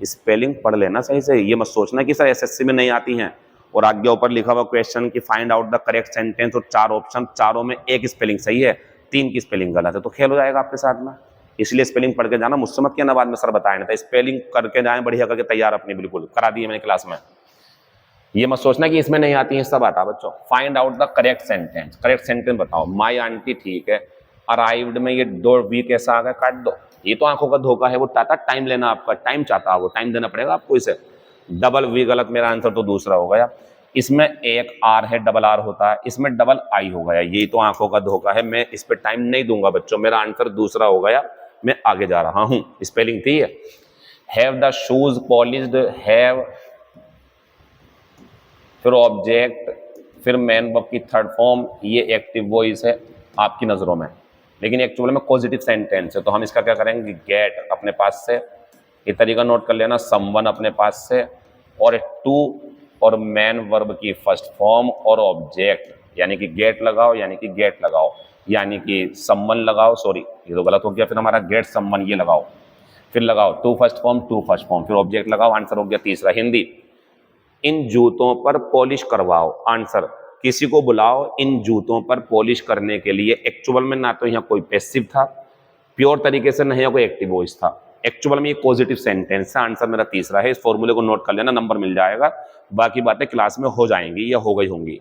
स्पेलिंग पढ़ लेना सही से। ये मत सोचना कि सर एसएससी में नहीं आती हैं और आगे ऊपर लिखा हुआ क्वेश्चन कि find out the correct sentence और 4 ऑप्शन, चारों में एक स्पेलिंग सही है, 3 की स्पेलिंग गलत है, तो खेल हो जाएगा आपके साथ में। इसलिए स्पेलिंग पढ़ के जाना, मुझसे मत कहना बाद में सर बताया नहीं था। स्पेलिंग करके जाए बढ़िया करके, तैयार अपनी, बिल्कुल करा दी है मैंने क्लास में। ये मत सोचना कि इसमें नहीं आती है, सब आता बच्चों। Find out the correct sentence, correct sentence बताओ। माई आंटी, ठीक है। अराइव्ड में ये 2 वी कैसा आ गया, काट दो, ये तो आंखों का धोखा है। वो चाहता टाइम लेना, आपका टाइम चाहता है, वो टाइम देना पड़ेगा आपको इसे। डबल वी गलत, मेरा आंसर तो दूसरा हो गया। इसमें एक आर है, डबल आर होता है, इसमें डबल आई हो गया, ये तो आंखों का धोखा है, मैं इस पर टाइम नहीं दूंगा बच्चों, मेरा आंसर दूसरा हो गया। मैं आगे जा रहा हूं, स्पेलिंग थी है। Have the shoes polished, have, फिर ऑब्जेक्ट, फिर मैन वर्ब की थर्ड फॉर्म, ये एक्टिव वॉइस है आपकी नजरों में, लेकिन एक्चुअल में पॉजिटिव सेंटेंस है। तो हम इसका क्या करेंगे, गेट अपने पास से, ये तरीका नोट कर लेना, समवन अपने पास से, और टू और मैन वर्ब की फर्स्ट फॉर्म और ऑब्जेक्ट, यानी कि गेट लगाओ, यानी कि गेट लगाओ, यानी कि समवन लगाओ, सॉरी ये तो गलत हो गया, फिर हमारा गेट समवन ये लगाओ, फिर लगाओ टू फर्स्ट फॉर्म, फिर ऑब्जेक्ट लगाओ, आंसर हो गया तीसरा। हिंदी, इन जूतों पर पॉलिश करवाओ। आंसर, किसी को बुलाओ इन जूतों पर पॉलिश करने के लिए। एक्चुअल में ना तो यहाँ कोई पैसिव था प्योर तरीके से, नहीं कोई एक्टिव वॉइस था, एक्चुअल में ये पॉजिटिव सेंटेंस है। आंसर मेरा तीसरा है। इस फॉर्मूले को नोट कर लेना, नंबर मिल जाएगा, बाकी बातें क्लास में हो जाएंगी या हो गई होंगी।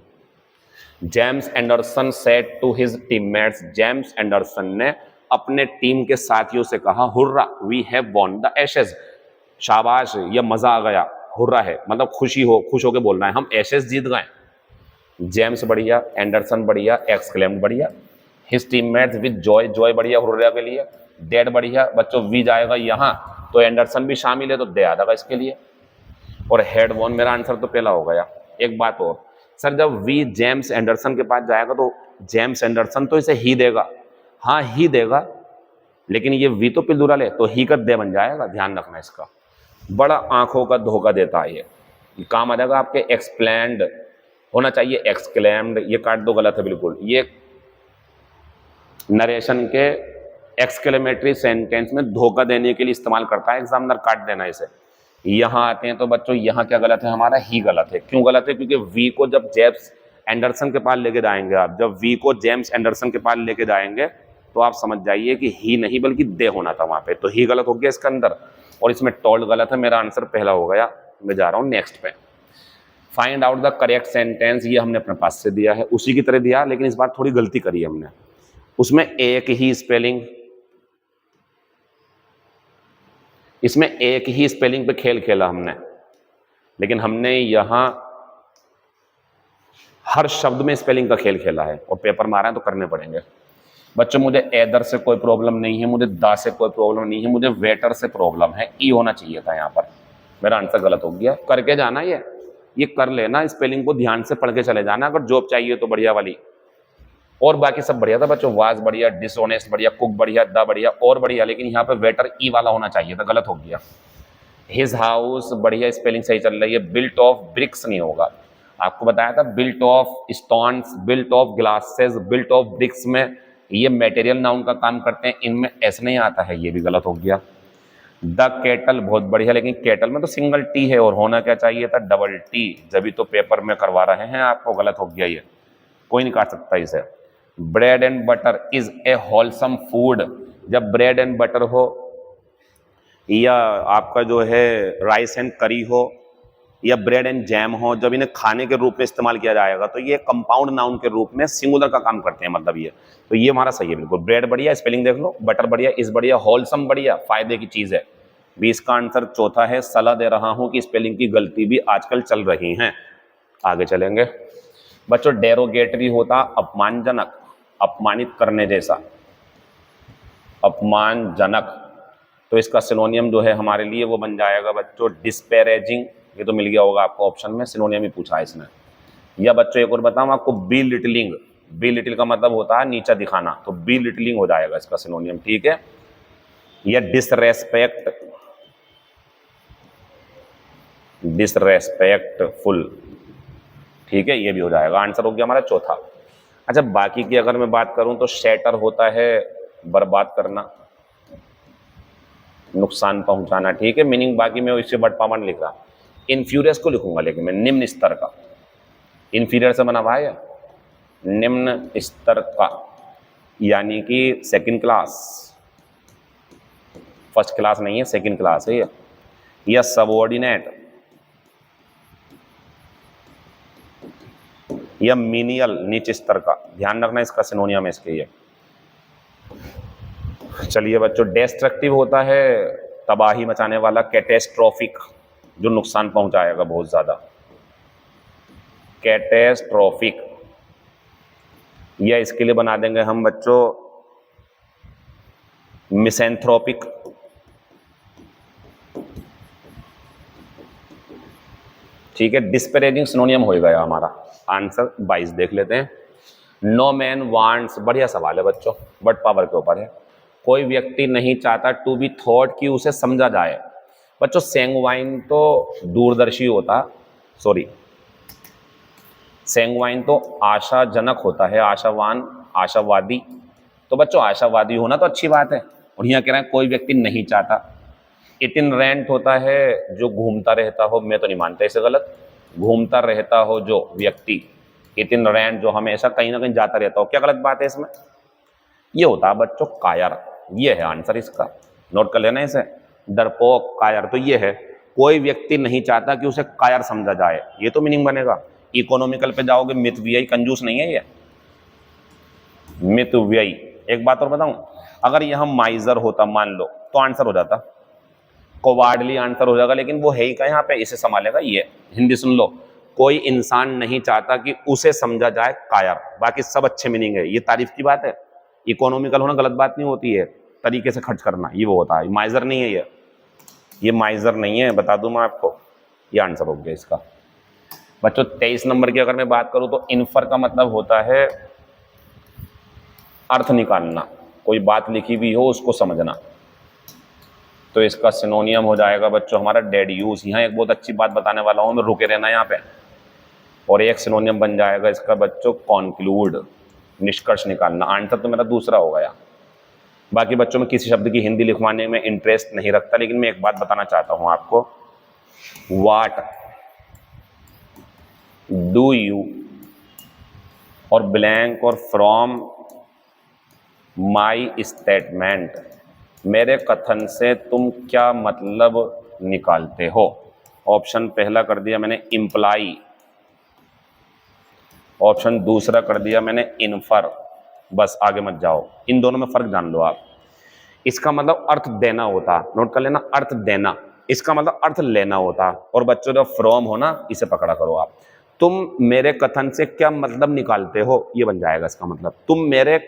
James Anderson said to his teammates, James Anderson ने अपने टीम के साथियों से कहा, hurrah we have won the Ashes. शाबाश, ये मजा आ गया, हुर्रा है मतलब खुशी हो, खुश होकर बोलना है, हम एशेज जीत गए। जेम्स बढ़िया, एंडरसन बढ़िया, एक्सक्लेम्ड बढ़िया, his teammates with Joy, Joy बढ़िया हुर्रा के लिए, डेड बढ़िया बच्चों, वी जाएगा यहाँ तो एंडरसन भी शामिल है तो दे आ जाएगा इसके लिए, और हेड वॉन मेरा आंसर तो पहला हो गया। एक बात और सर, जब वी जेम्स एंडरसन के पास जाएगा तो जेम्स एंडरसन तो इसे ही देगा, हाँ ही देगा, लेकिन ये वी तो पिलदुरल है तो ही का दे बन जाएगा, ध्यान रखना इसका। बड़ा आंखों का धोखा देता है ये काम आ जाएगा आपके। एक्सप्लेन्ड होना चाहिए, एक्सक्लेम्ड, ये काट दो, गलत है बिल्कुल। ये नरेशन के एक्सक्लेमेटरी सेंटेंस में धोखा देने के लिए इस्तेमाल करता है एग्जामिनर, काट देना इसे। यहां आते हैं तो बच्चों यहाँ क्या गलत है, हमारा ही गलत है। क्यों गलत है, क्योंकि वी को जब जेम्स एंडरसन के पास लेके जाएंगे आप, जब वी को जेम्स एंडरसन के पास लेके जाएंगे तो आप समझ जाइए कि ही नहीं बल्कि दे होना था वहां पे, तो ही गलत हो गया इसके अंदर, और इसमें टोल्ड गलत है, मेरा आंसर पहला हो गया। मैं जा रहा हूं नेक्स्ट पे। Find out the correct sentence, ये हमने अपने पास से दिया है, उसी की तरह दिया, लेकिन इस बार थोड़ी गलती करी हमने, उसमें एक ही स्पेलिंग, इसमें एक ही स्पेलिंग पे खेल खेला हमने, लेकिन हमने यहां हर शब्द में स्पेलिंग का खेल खेला है और पेपर मारा है तो करने पड़ेंगे बच्चों। मुझे एदर से कोई प्रॉब्लम नहीं है, मुझे दा से कोई प्रॉब्लम नहीं है, मुझे वेटर से प्रॉब्लम है, ई होना चाहिए था यहाँ पर। मेरा आंसर गलत हो गया। करके जाना ये कर लेना, स्पेलिंग को ध्यान से पढ़ के चले जाना। अगर जॉब चाहिए तो बढ़िया वाली, और बाकी सब बढ़िया था बच्चों। वाज बढ़िया, डिसऑनेस्ट बढ़िया, कुक बढ़िया, द बढ़िया, और बढ़िया, लेकिन यहाँ पे वेटर ई वाला होना चाहिए था, गलत हो गया। हिज हाउस बढ़िया, स्पेलिंग सही चल रही है। बिल्ट ऑफ ब्रिक्स नहीं होगा, आपको बताया था built of stones, built of glasses, built of BRICS में ये मटेरियल नाउन का काम करते हैं, इनमें एस नहीं आता है, ये भी गलत हो गया। द केटल बहुत बढ़िया, लेकिन केटल में तो सिंगल टी है और होना क्या चाहिए था, डबल टी, जब तो पेपर में करवा रहे हैं आपको, गलत हो गया ये, कोई नहीं काट सकता इसे। Bread and butter is a wholesome food, जब ब्रेड एंड बटर हो या आपका जो है राइस एंड करी हो या ब्रेड एंड जैम हो, जब इन्हें खाने के रूप में इस्तेमाल किया जाएगा तो ये कंपाउंड नाउन के रूप में सिंगुलर का काम करते हैं, मतलब ये, तो ये हमारा सही है बिल्कुल। ब्रेड बढ़िया, स्पेलिंग देख लो, बटर बढ़िया, इस बढ़िया, होलसम बढ़िया, फायदे की चीज है। 20 का आंसर चौथा है। सलाह दे रहा हूं कि स्पेलिंग की गलती भी आजकल चल रही हैं। आगे चलेंगे बच्चों। डेरोगेटरी होता अपमानजनक, अपमानित करने जैसा, अपमानजनक, तो इसका सिनोनियम जो है हमारे लिए वो बन जाएगा बच्चों डिस्पैरेजिंग। ये तो मिल गया होगा आपको ऑप्शन में, सिनोनियम ही पूछा है इसने। या बच्चों एक और बताऊं आपको, बी लिटलिंग, बी लिटिल का मतलब होता है नीचा दिखाना, तो बी लिटलिंग हो जाएगा इसका सिनोनियम, ठीक है। या डिसरेस्पेक्ट, डिसरेस्पेक्टफुल, ठीक है, ये भी हो जाएगा। आंसर हो गया हमारा चौथा। अच्छा, बाकी की अगर मैं बात करूं तो शैटर होता है बर्बाद करना, नुकसान पहुंचाना, ठीक है। मीनिंग बाकी मैं इससे बट पावन लिख रहा, इन्फ्यूरियस को लिखूंगा, लेकिन मैं निम्न स्तर का, इन्फीरियर से बना हुआ है, निम्न स्तर का, यानी कि सेकंड क्लास, फर्स्ट क्लास नहीं है, सेकंड क्लास है ये। या सबऑर्डिनेट, या मीनियल, नीच स्तर का, ध्यान रखना इसका सिनोनियम है इसके ये। चलिए बच्चों, डेस्ट्रक्टिव होता है तबाही मचाने वाला, कैटेस्ट्रोफिक जो नुकसान पहुंचाएगा बहुत ज्यादा, कैटेस्ट्रोफिक। या इसके लिए बना देंगे हम बच्चों मिसैंथ्रोपिक, ठीक है। डिस्पैरेजिंग सिनोनियम हो गया हमारा। आंसर 22 देख लेते हैं। नो मैन वांट्स, बढ़िया सवाल है बच्चों, बट पावर के ऊपर है। कोई व्यक्ति नहीं चाहता टू बी थॉट, कि उसे समझा जाए। बच्चों सैंग्वाइन तो दूरदर्शी होता, सॉरी, सैंग्वाइन तो आशाजनक होता है, आशावान, आशावादी। तो बच्चों आशावादी होना तो अच्छी बात है, और यहाँ कह रहे हैं कोई व्यक्ति नहीं चाहता। इटिनरेंट होता है जो घूमता रहता हो, मैं तो नहीं मानता इसे, गलत। घूमता रहता हो जो व्यक्ति, इटिनरेंट जो हमेशा कहीं ना कहीं जाता रहता हो, क्या गलत बात है इसमें। ये होता है बच्चों कायर, ये है आंसर इसका, नोट कर लेना इसे। डरपोक, कायर, तो ये है कोई व्यक्ति नहीं चाहता कि उसे कायर समझा जाए, ये तो मीनिंग बनेगा। इकोनॉमिकल पे जाओगे, मितव्ययी, कंजूस नहीं है ये, मितव्ययी। एक बात और बताऊं, अगर यहां माइजर होता मान लो तो आंसर हो जाता, कोवार्डली आंसर हो जाएगा, लेकिन वो है ही क्या यहाँ पे, इसे संभालेगा ये। हिंदी सुन लो, कोई इंसान नहीं चाहता कि उसे समझा जाए कायर, बाकी सब अच्छे मीनिंग है, ये तारीफ की बात है। इकोनॉमिकल होना गलत बात नहीं होती है, तरीके से खर्च करना, ये वो होता है। माइजर नहीं है ये माइजर नहीं है, बता दूं मैं आपको। ये आंसर हो गया इसका। बच्चों 23 नंबर की अगर मैं बात करूं तो इन्फर का मतलब होता है अर्थ निकालना, कोई बात लिखी हुई हो उसको समझना, तो इसका सिनोनियम हो जाएगा बच्चों हमारा डेड्यूस। यहाँ एक बहुत अच्छी बात बताने वाला हूं मैं, रुके रहना यहाँ पे। और एक सिनोनियम बन जाएगा इसका बच्चों कॉन्क्लूड, निष्कर्ष निकालना। आंसर तो मेरा दूसरा हो गया। बाकी बच्चों में किसी शब्द की हिंदी लिखवाने में इंटरेस्ट नहीं रखता, लेकिन मैं एक बात बताना चाहता हूं आपको। वाट डू यू और ब्लैंक और फ्रॉम माई स्टेटमेंट, मेरे कथन से तुम क्या मतलब निकालते हो। ऑप्शन पहला कर दिया मैंने इम्प्लाई, ऑप्शन दूसरा कर दिया मैंने इन्फर। बस आगे मत जाओ, इन दोनों में फर्क जान लो आप। इसका मतलब अर्थ देना होता, नोट कर लेना, अर्थ देना। इसका मतलब अर्थ लेना होता। और बच्चों जब फ्रॉम हो ना, इसे पकड़ा करो आप। तुम मेरे कथन से क्या मतलब निकालते हो, ये बन जाएगा इसका मतलब। तुम मेरे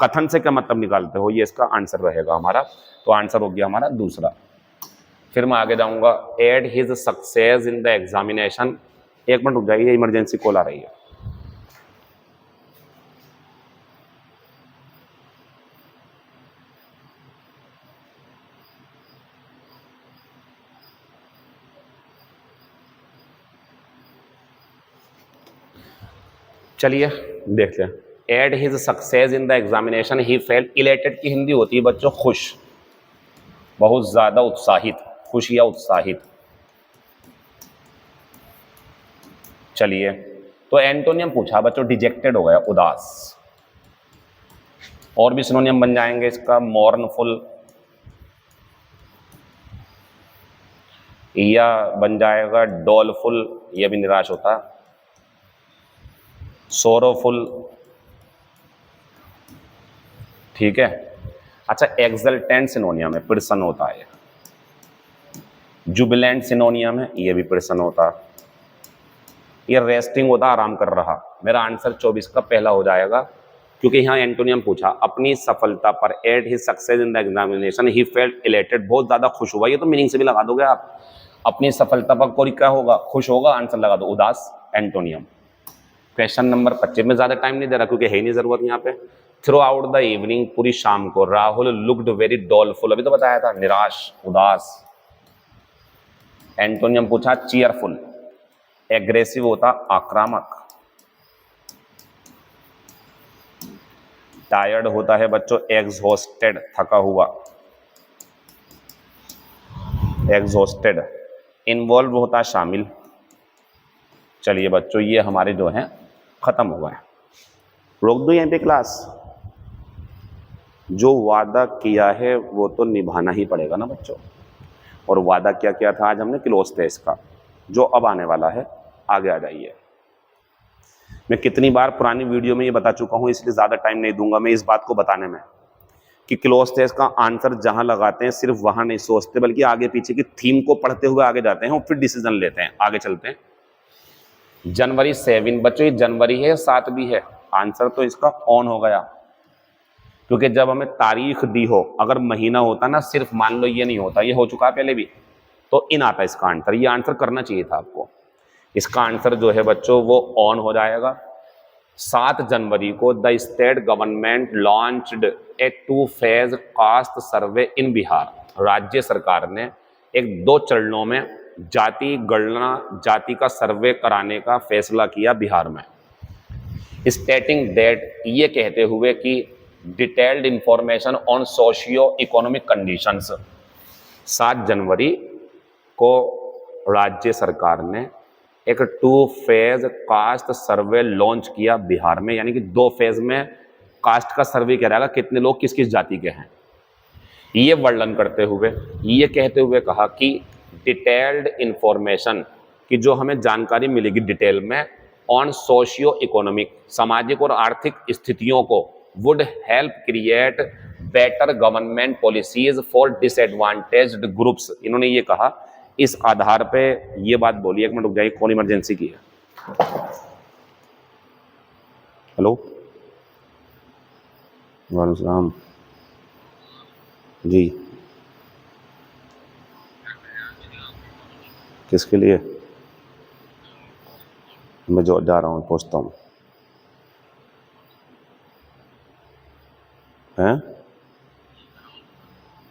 कथन से क्या मतलब निकालते हो, ये इसका आंसर रहेगा हमारा। तो आंसर हो गया हमारा दूसरा। फिर मैं आगे जाऊंगा, add his success in the examination. एक मिनट रुक जाइए, इमरजेंसी कॉल आ रही है। चलिए देखते हैं। Add his success in the examination he felt elated की हिंदी होती है बच्चों खुश, बहुत ज्यादा उत्साहित, खुश या उत्साहित। चलिए, तो एंटोनियम पूछा बच्चों, डिजेक्टेड हो गया, उदास। और भी सिनोनियम बन जाएंगे इसका, मॉर्नफुल, या बन जाएगा डॉलफुल, यह भी निराश होता, सोरोफुल, ठीक है। अच्छा, एक्सल्टेंट सिनोनियम है, प्रसन्न होता है। जुबिलेंट सिनोनियम है, ये भी प्रसन्न होता। ये रेस्टिंग होता, आराम कर रहा। मेरा आंसर 24 का पहला हो जाएगा, क्योंकि यहाँ एंटोनियम पूछा, अपनी सफलता पर, at his success in the examination he felt elated, बहुत ज्यादा खुश हुआ। ये तो मीनिंग से भी लगा दोगे आप, अपनी सफलता पर कोई क्या होगा, खुश होगा, आंसर लगा दो, उदास, एंटोनियम। क्वेश्चन नंबर 25 में ज्यादा टाइम नहीं दे रहा क्योंकि है नहीं जरूरत यहाँ पे। थ्रू आउट द इवनिंग, पूरी शाम को, राहुल लुक्ड वेरी डॉलफुल, अभी तो बताया था, निराश, उदास। एंटोनियम पूछा, चीयरफुल, एग्रेसिव होता, आक्रामक। टायर्ड होता है बच्चों, एग्जॉस्टेड, थका हुआ, एग्जॉस्टेड। इन्वॉल्व होता, शामिल। चलिए बच्चों, ये हमारे जो हैं खत्म हुआ है। रोक दो यहीं पे क्लास। जो वादा किया है वो तो निभाना ही पड़ेगा ना बच्चों। और वादा क्या किया था आज हमने, क्लोस्टेस का, जो अब आने वाला है। आगे आ जाइए। मैं कितनी बार पुरानी वीडियो में ये बता चुका हूं, इसलिए ज्यादा टाइम नहीं दूंगा मैं इस बात को बताने में कि क्लोस्टेस का आंसर जहां लगाते हैं सिर्फ वहां नहीं सोचते, बल्कि आगे पीछे की थीम को पढ़ते हुए आगे जाते हैं और फिर डिसीजन लेते हैं। आगे चलते हैं। जनवरी 7 बच्चों, ये जनवरी है, 7 भी है, आंसर तो इसका ऑन हो गया। क्योंकि जब हमें तारीख दी हो, अगर महीना होता ना, सिर्फ मान लो ये नहीं होता, ये हो चुका है पहले भी, तो इन आता इसका आंसर। ये आंसर करना चाहिए था आपको। इसका आंसर जो है बच्चों वो ऑन हो जाएगा। 7 जनवरी को the state government launched a 2 phase caste survey in Bihar. राज्य सरकार ने एक 2 चरणों में जाति गणना, जाति का सर्वे कराने का फैसला किया बिहार में। स्टेटिंग दैट, ये कहते हुए कि detailed information on socio economic conditions. 7 जनवरी को राज्य सरकार ने एक 2 फेज कास्ट सर्वे लॉन्च किया बिहार में, यानी कि 2 फेज में कास्ट का सर्वे कराएगा, कितने लोग किस किस जाति के हैं। ये वर्णन करते हुए, ये कहते हुए कहा कि डिटेल्ड इंफॉर्मेशन, कि जो हमें जानकारी मिलेगी डिटेल में, ऑन सोशियो इकोनॉमिक, सामाजिक और आर्थिक स्थितियों को, would help create better government policies for disadvantaged groups. इन्होंने ये कहा, इस आधार पे ये बात बोली। एक मिनट रुक जाइए, कौन इमरजेंसी की है। हेलो, वालेकुम सलाम जी। किसके लिए? मैं जो जा रहा हूँ, पहुँचता हूँ। हैं?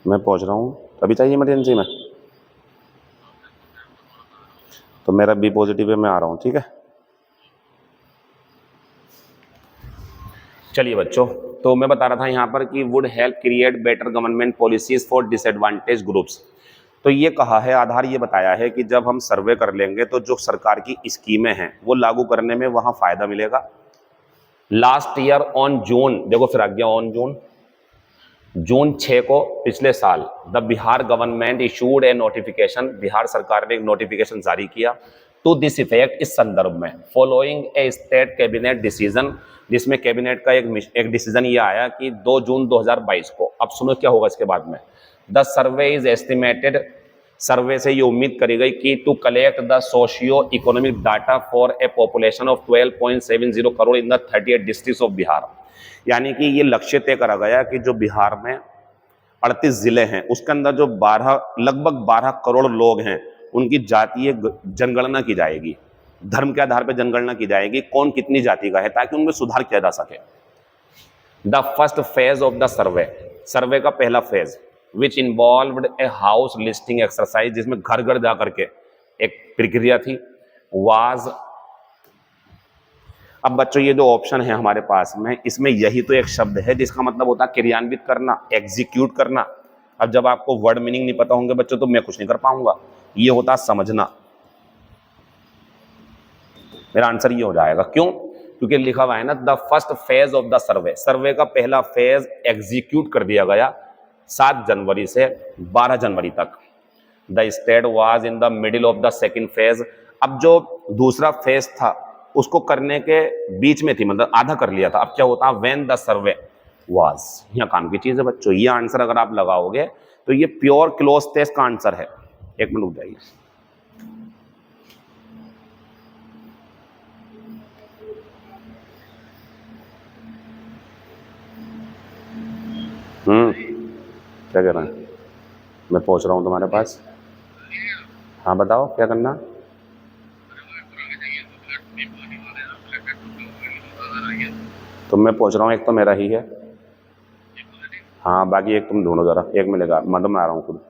मैं पहुँच रहा हूँ, अभी चाहिए इमरजेंसी में, तो मेरा बी पॉजिटिव है, मैं आ रहा हूँ, ठीक है। चलिए बच्चों, तो मैं बता रहा था यहाँ पर कि would help create better government policies for disadvantage groups. तो ये कहा है, आधार ये बताया है कि जब हम सर्वे कर लेंगे तो जो सरकार की स्कीमें हैं वो लागू करने में वहाँ फायदा मिलेगा। लास्ट ईयर ऑन जून, देखो फिर आ गया ऑन जून 6 को पिछले साल, the Bihar government issued A notification, Bihar सरकार ने एक नोटिफिकेशन जारी किया टू दिस इफेक्ट, इस संदर्भ में, फॉलोइंग ए स्टेट कैबिनेट डिसीजन, जिसमें कैबिनेट का एक डिसीजन ये आया कि 2 जून 2022 को। अब सुनो क्या होगा इसके बाद में। The survey is estimated, survey से ये उम्मीद करी गई कि to collect the socio economic data for a population of 12.70 crore in the 38 districts of Bihar. यानी कि ये लक्ष्य तय करा गया कि जो बिहार में 38 जिले हैं, उसके अंदर जो 12 लगभग 12 करोड़ लोग हैं, उनकी जातीय जनगणना की जाएगी, धर्म के आधार पर जनगणना की जाएगी, कौन कितनी जाति का है, ताकि उनमें सुधार किया जा सके। The first phase of the survey, survey का पहला phase which involved a house listing exercise, जिसमें घर घर जाकर के एक प्रक्रिया थी, वाज। अब बच्चों ये जो ऑप्शन है हमारे पास में, इसमें यही तो एक शब्द है जिसका मतलब होता है क्रियान्वित करना, एग्जीक्यूट करना। अब जब आपको वर्ड मीनिंग नहीं पता होंगे बच्चों तो मैं कुछ नहीं कर पाऊंगा, ये होता समझना। मेरा आंसर ये हो जाएगा, क्यों? क्योंकि लिखा हुआ है ना the first phase of the survey, survey का पहला फेज एग्जीक्यूट कर दिया गया 7 जनवरी से 12 जनवरी तक। The state was in the middle of the second phase, अब जो दूसरा फेज था उसको करने के बीच में थी, मतलब आधा कर लिया था। अब क्या होता है व्हेन द सर्वे वाज, यहाँ काम की चीज है बच्चों। ये आंसर अगर आप लगाओगे तो ये प्योर क्लोज टेस्ट का आंसर है। एक मिनट रुक जाइए, क्या कह रहे हैं? मैं पहुंच रहा हूं तुम्हारे पास। हाँ बताओ क्या करना। तो मैं पहुंच रहा हूँ, एक तो मेरा ही है। हाँ बाकी एक तुम ढूंढो जरा, एक मिलेगा, मतलब मैं आ रहा हूँ खुद।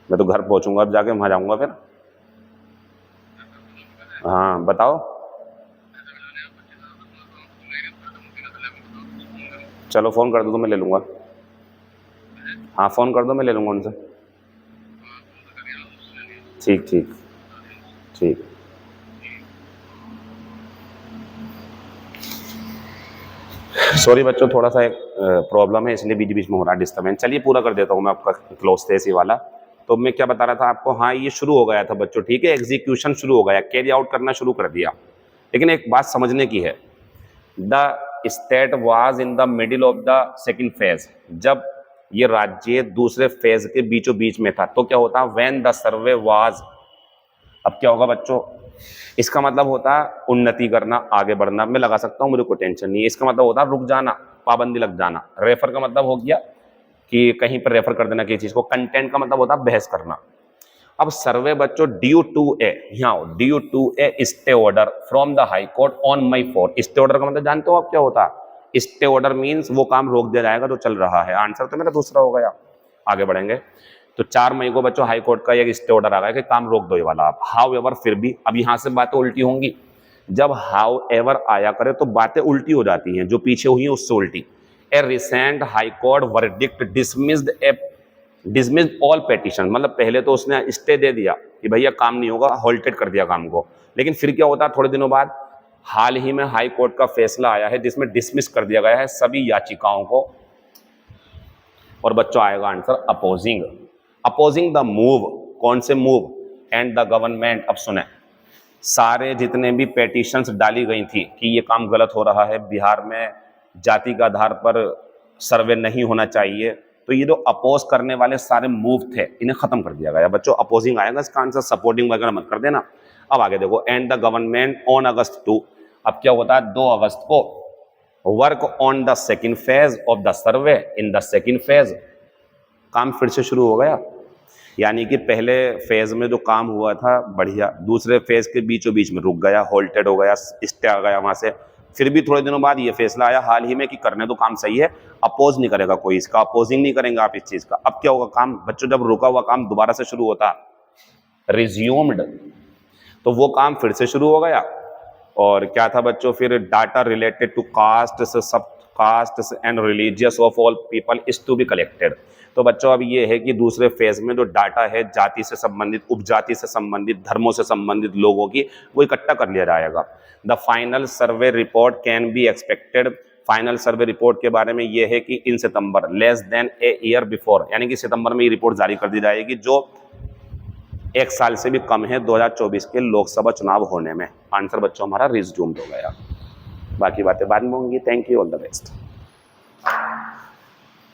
मैं तो घर पहुंचूंगा, अब जाके वहां जाऊंगा फिर। हाँ बताओ। चलो फोन कर दो तो मैं ले लूंगा। हाँ फोन कर दो, मैं ले लूंगा उनसे। ठीक ठीक ठीक। सॉरी बच्चों, थोड़ा सा एक प्रॉब्लम है इसलिए बीच बीच में हो रहा है डिस्टर्बेंस। चलिए पूरा कर देता हूँ मैं आपका क्लोज थे इसी वाला। तो मैं क्या बता रहा था आपको, हाँ ये शुरू हो गया था बच्चों, ठीक है, एग्जीक्यूशन शुरू हो गया, कैरी आउट करना शुरू कर दिया। लेकिन एक बात समझने की है, the state was in the middle of the second phase, जब ये राज्य दूसरे फेज के बीचों बीच में था तो क्या होता व्हेन द सर्वे वाज। अब क्या होगा बच्चों, इसका मतलब होता है उन्नति करना, आगे बढ़ना। मैं लगा सकता हूँ, मुझे कोई टेंशन नहीं है। इसका मतलब होता है रुक जाना, पाबंदी लग जाना। रेफर का मतलब हो गया कि कहीं पर रेफर कर देना किसी चीज को। कंटेंट का मतलब होता है बहस करना। अब सर्वे बच्चों ड्यू टू ए, यहाँ due to a stay order from the high court on May 4। Stay order का मतलब जानते हो आप क्या होता है? स्टे ऑर्डर मीन्स वो काम रोक दिया जाएगा जो चल रहा है। आंसर तो मेरा दूसरा हो गया। आगे बढ़ेंगे तो 4 मई को बच्चों हाई कोर्ट का एक स्टे ऑर्डर आ गया कि काम रोक दो ये वाला आप। हाउ एवर, फिर भी अब यहां से बातें उल्टी होंगी। जब हाउ एवर आया करे तो बातें उल्टी हो जाती हैं, जो पीछे हुई है उससे उल्टी। ए recent high court verdict dismissed all petition, मतलब पहले तो उसने स्टे दे दिया कि भैया काम नहीं होगा, होल्टेड कर दिया काम को। लेकिन फिर क्या होता है थोड़े दिनों बाद हाल ही में हाई कोर्ट का फैसला आया है जिसमें डिसमिस कर दिया गया है सभी याचिकाओं को। और बच्चों आएगा answer opposing, opposing the move. कौन से मूव? And the government. अब सुने, सारे जितने भी पेटिशंस डाली गई थी कि ये काम गलत हो रहा है, बिहार में जाति के आधार पर सर्वे नहीं होना चाहिए, तो ये जो अपोज करने वाले सारे मूव थे इन्हें खत्म कर दिया गया। बच्चों अपोजिंग आएगा, इसका आंसर सपोर्टिंग वगैरह मत कर देना। अब आगे देखो, and the government on August 2। अब क्या होता है 2 अगस्त को work on the second phase of the survey. In the second phase काम फिर से शुरू हो गया, यानी कि पहले फेज में जो काम हुआ था बढ़िया, दूसरे फेज के बीचों बीच में रुक गया, होल्टेड हो गया, स्टे आ गया वहां से। फिर भी थोड़े दिनों बाद ये फैसला आया हाल ही में कि करने तो काम सही है, अपोज नहीं करेगा कोई, इसका अपोजिंग नहीं करेंगे आप इस चीज का। अब क्या होगा काम बच्चों, जब रुका हुआ काम दोबारा से शुरू होता, रिज्यूम्ड, तो वो काम फिर से शुरू हो गया। और क्या था बच्चों फिर, data related to caste, sub caste and religious of all people is to be collected. तो बच्चों अब ये है कि दूसरे फेज में जो डाटा है जाति से संबंधित, उपजाति से संबंधित, धर्मों से संबंधित लोगों की, वो इकट्ठा कर लिया जाएगा। The final survey report can be expected. Final survey report के बारे में ये है कि in September, less than a year before, यानी कि सितंबर में ये रिपोर्ट जारी कर दी जाएगी, जो 1 साल से भी कम है 2024 के लोकसभा चुनाव होने में। आंसर बच्चों हमारा रिज्यूम्ड हो गया। बाकी बातें बाद में होंगी। Thank you, all the best.